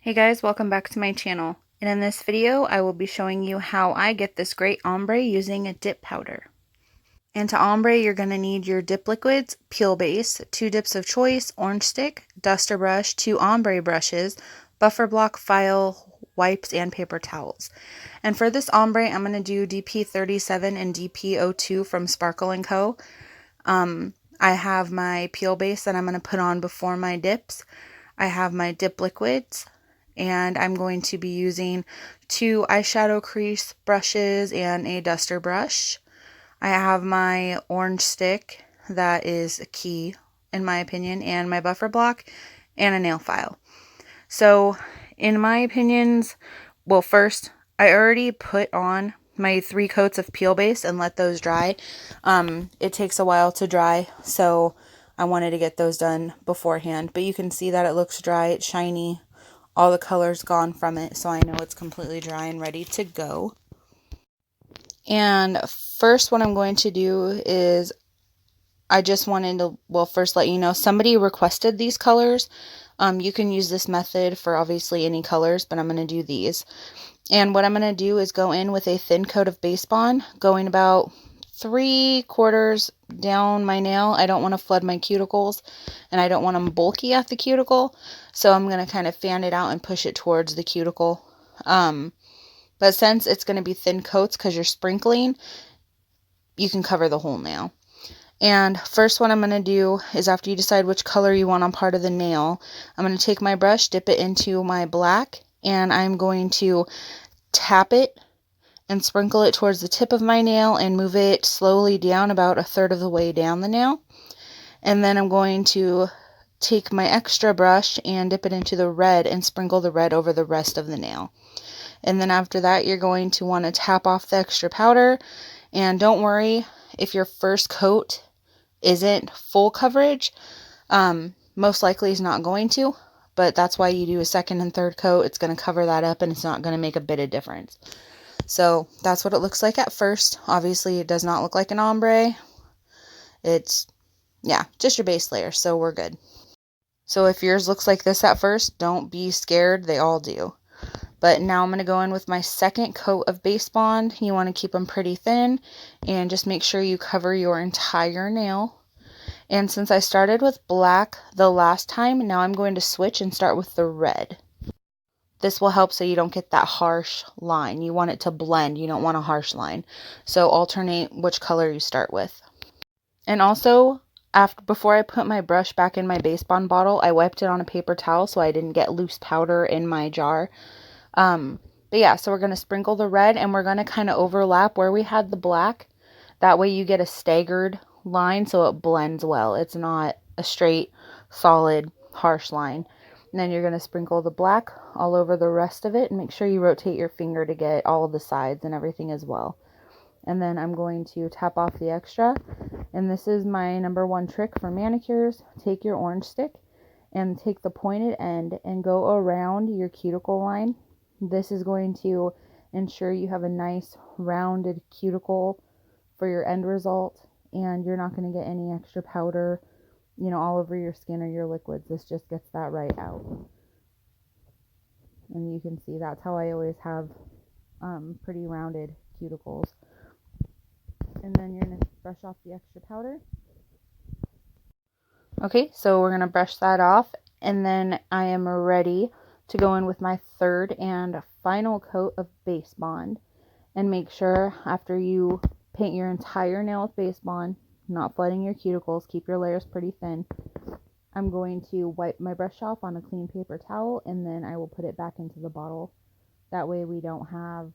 Hey guys, welcome back to my channel. And in this video, I will be showing you how I get this great ombre using a dip powder. And to ombre, you're going to need your dip liquids, peel base, 2 dips of choice, orange stick, duster brush, 2 ombre brushes, buffer block, file, wipes, and paper towels. And for this ombre, I'm going to do DP37 and DP02 from Sparkle & Co. I have my peel base that I'm going to put on before my dips. I have my dip liquids, and I'm going to be using 2 eyeshadow crease brushes and a duster brush. I have my orange stick that is key in my opinion, and my buffer block and a nail file. So in my opinions, well, first I already put on my 3 coats of peel base and let those dry. It takes a while to dry, so I wanted to get those done beforehand, but you can see that it looks dry, it's shiny, all the color's gone from it, so I know it's completely dry and ready to go. And first what I'm going to do is I just wanted to, well, first let you know, somebody requested these colors. You can use this method for obviously any colors, but I'm going to do these. And what I'm going to do is go in with a thin coat of Base Bond, going about 3/4 down my nail. I don't want to flood my cuticles, and I don't want them bulky at the cuticle, so I'm going to kind of fan it out and push it towards the cuticle. But since it's going to be thin coats because you're sprinkling, you can cover the whole nail. And first what I'm going to do is, after you decide which color you want on part of the nail, I'm going to take my brush, dip it into my black, and I'm going to tap it and sprinkle it towards the tip of my nail and move it slowly down about 1/3 of the way down the nail. And then I'm going to take my extra brush and dip it into the red and sprinkle the red over the rest of the nail. And then after that, you're going to want to tap off the extra powder. And don't worry if your first coat isn't full coverage. Most likely is not going to, but that's why you do a second and third coat. It's going to cover that up, and it's not going to make a bit of difference. So that's what it looks like at first. Obviously, it does not look like an ombre. It's, yeah, just your base layer, so we're good. So if yours looks like this at first, don't be scared. They all do. But now I'm going to go in with my second coat of Base Bond. You want to keep them pretty thin, and just make sure you cover your entire nail. And since I started with black the last time, now I'm going to switch and start with the red. This will help so you don't get that harsh line. You want it to blend. You don't want a harsh line. So alternate which color you start with. And also, before I put my brush back in my Base Bond bottle, I wiped it on a paper towel so I didn't get loose powder in my jar. But yeah, so we're going to sprinkle the red, and we're going to kind of overlap where we had the black. That way you get a staggered line so it blends well. It's not a straight, solid, harsh line. And then you're going to sprinkle the black all over the rest of it, and make sure you rotate your finger to get all of the sides and everything as well. And then I'm going to tap off the extra. And this is my #1 trick for manicures. Take your orange stick and take the pointed end and go around your cuticle line. This is going to ensure you have a nice rounded cuticle for your end result, and you're not going to get any extra powder, all over your skin or your liquids. This just gets that right out. And you can see that's how I always have pretty rounded cuticles. And then you're going to brush off the extra powder. Okay, so we're going to brush that off, and then I am ready to go in with my third and final coat of Base Bond. And make sure after you paint your entire nail with Base Bond, not flooding your cuticles, keep your layers pretty thin. I'm going to wipe my brush off on a clean paper towel, and then I will put it back into the bottle. That way we don't have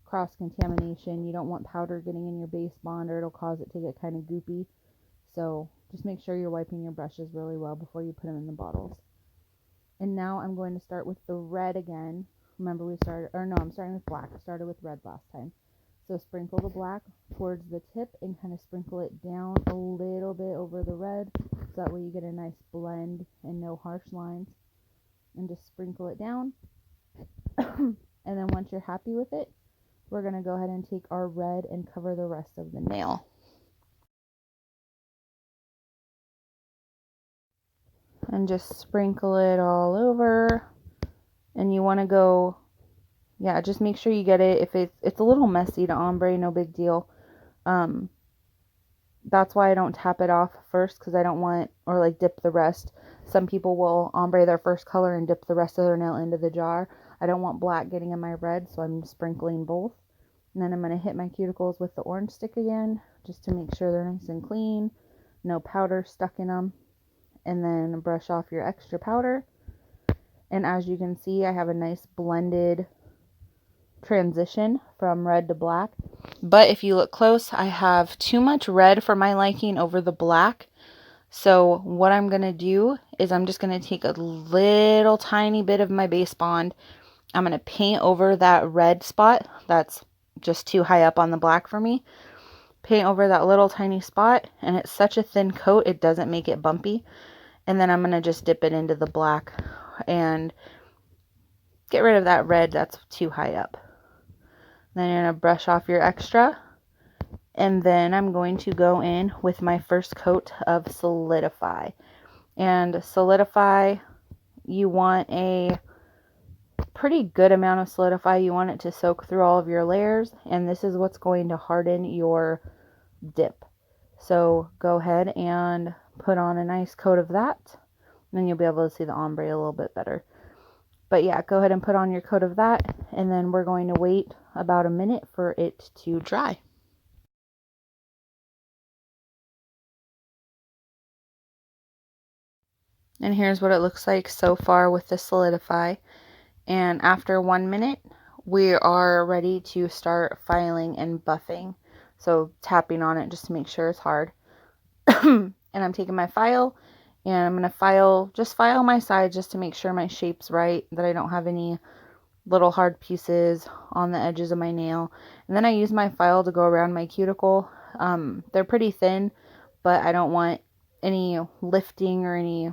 cross-contamination. You don't want powder getting in your Base Bond, or it'll cause it to get kind of goopy. So just make sure you're wiping your brushes really well before you put them in the bottles. And now I'm going to start with the red again. Remember I'm starting with black. I started with red last time. So sprinkle the black towards the tip and kind of sprinkle it down a little bit over the red, so that way you get a nice blend and no harsh lines. And just sprinkle it down. And then once you're happy with it, we're going to go ahead and take our red and cover the rest of the nail. And just sprinkle it all over. And want to go, yeah, just make sure you get it. If it's a little messy to ombre, no big deal. That's why I don't tap it off first, because I don't want, or like dip the rest. Some people will ombre their first color and dip the rest of their nail into the jar. I don't want black getting in my red, so I'm sprinkling both. And then I'm going to hit my cuticles with the orange stick again, just to make sure they're nice and clean. No powder stuck in them. And then brush off your extra powder. And as you can see, I have a nice blended transition from red to black. But if you look close, I have too much red for my liking over the black. So what I'm going to do is I'm just going to take a little tiny bit of my base bond. I'm going to paint over that red spot that's just too high up on the black for me. Paint over that little tiny spot, and it's such a thin coat it doesn't make it bumpy. And then I'm going to just dip it into the black and get rid of that red that's too high up. Then you're going to brush off your extra, and then I'm going to go in with my first coat of Solidify. And Solidify, you want a pretty good amount of Solidify. You want it to soak through all of your layers, and this is what's going to harden your dip. So go ahead and put on a nice coat of that, and then you'll be able to see the ombre a little bit better. But yeah, go ahead and put on your coat of that, and then we're going to wait about a minute for it to dry. And here's what it looks like so far with the Solidify. And after 1 minute, we are ready to start filing and buffing. So tapping on it just to make sure it's hard. And I'm taking my file, and I'm going to just file my sides just to make sure my shape's right, that I don't have any little hard pieces on the edges of my nail. And then I use my file to go around my cuticle. They're pretty thin, but I don't want any lifting or any,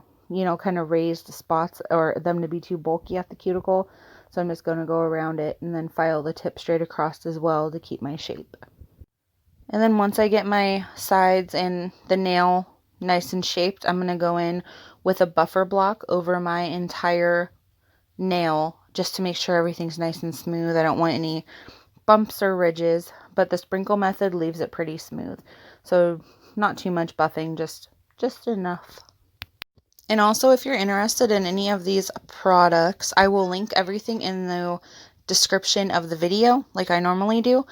kind of raised spots or them to be too bulky at the cuticle. So I'm just going to go around it and then file the tip straight across as well to keep my shape. And then once I get my sides and the nail nice and shaped, I'm going to go in with a buffer block over my entire nail just to make sure everything's nice and smooth. I don't want any bumps or ridges, but the sprinkle method leaves it pretty smooth. So not too much buffing, just enough. And also, if you're interested in any of these products, I will link everything in the description of the video like I normally do.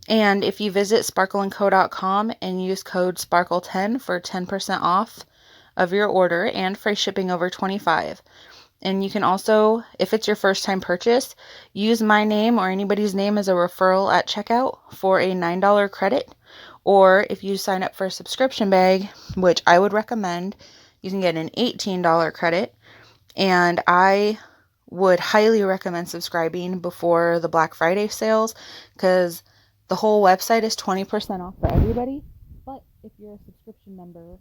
And if you visit sparkleandco.com and use code SPARKLE10 for 10% off of your order and free shipping over $25. And you can also, if it's your first time purchase, use my name or anybody's name as a referral at checkout for a $9 credit. Or if you sign up for a subscription bag, which I would recommend, you can get an $18 credit. And I would highly recommend subscribing before the Black Friday sales, because the whole website is 20% off for everybody. But if you're a subscription member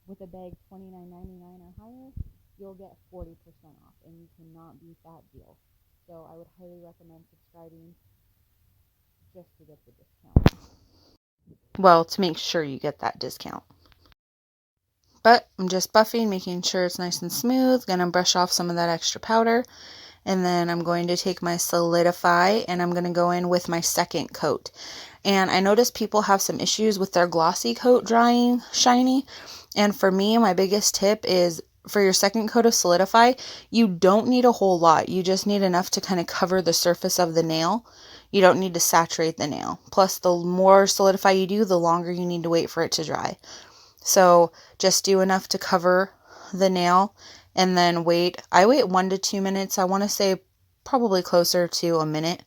with a bag $29.99 or higher, you'll get 40% off, and you cannot beat that deal. So I would highly recommend subscribing just to get the discount. Well, to make sure you get that discount. But I'm just buffing, making sure it's nice and smooth. Gonna brush off some of that extra powder. And then I'm going to take my Solidify, and I'm going to go in with my second coat. And I noticed people have some issues with their glossy coat drying shiny. And for me, my biggest tip is, for your second coat of Solidify, you don't need a whole lot. You just need enough to kind of cover the surface of the nail. You don't need to saturate the nail. Plus, the more Solidify you do, the longer you need to wait for it to dry. So just do enough to cover the nail, and then wait. I wait 1 to 2 minutes. I want to say probably closer to a minute.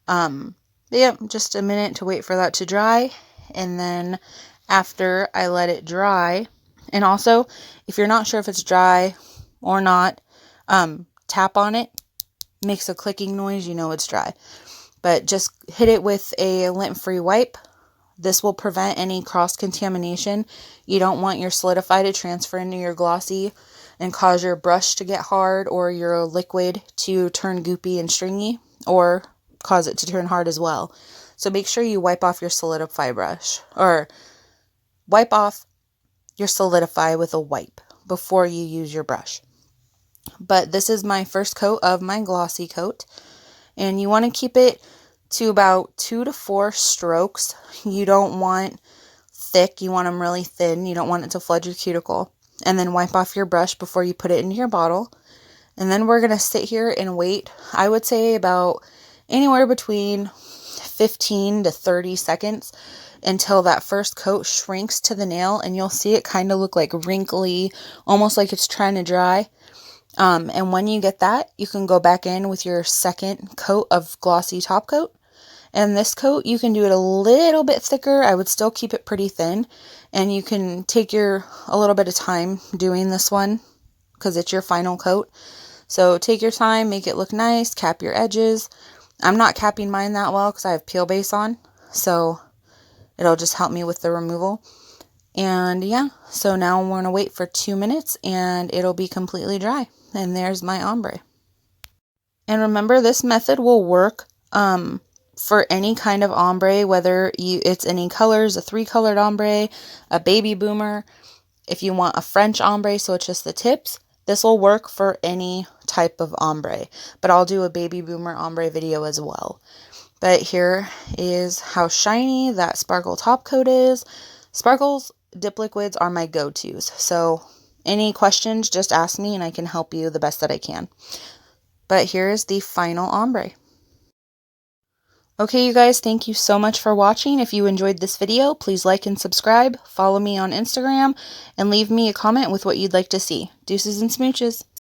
Yeah, just a minute to wait for that to dry. And then after I let it dry, and also if you're not sure if it's dry or not, tap on it, makes a clicking noise, you know it's dry. But just hit it with a lint-free wipe. This will prevent any cross-contamination. You don't want your Solidify to transfer into your glossy and cause your brush to get hard, or your liquid to turn goopy and stringy, or cause it to turn hard as well. So make sure you wipe off your Solidify brush, or wipe off your Solidify with a wipe before you use your brush. But this is my first coat of my glossy coat. And you want to keep it to about 2 to 4 strokes. You don't want thick, you want them really thin. You don't want it to flood your cuticle. And then wipe off your brush before you put it into your bottle. And then we're going to sit here and wait, I would say about anywhere between 15 to 30 seconds until that first coat shrinks to the nail, and you'll see it kind of look like wrinkly, almost like it's trying to dry. And when you get that, you can go back in with your second coat of glossy top coat. And this coat, you can do it a little bit thicker. I would still keep it pretty thin. And you can take a little bit of time doing this one because it's your final coat. So take your time, make it look nice, cap your edges. I'm not capping mine that well because I have peel base on. So it'll just help me with the removal. And yeah, so now I'm going to wait for 2 minutes and it'll be completely dry. And there's my ombre. And remember, this method will work for any kind of ombre, whether it's any colors, a 3-colored ombre, a baby boomer. If you want a French ombre, so it's just the tips, this will work for any type of ombre. But I'll do a baby boomer ombre video as well. But here is how shiny that sparkle top coat is. Sparkles dip liquids are my go-tos. So any questions, just ask me and I can help you the best that I can. But here is the final ombre. Okay, you guys, thank you so much for watching. If you enjoyed this video, please like and subscribe, follow me on Instagram, and leave me a comment with what you'd like to see. Deuces and smooches.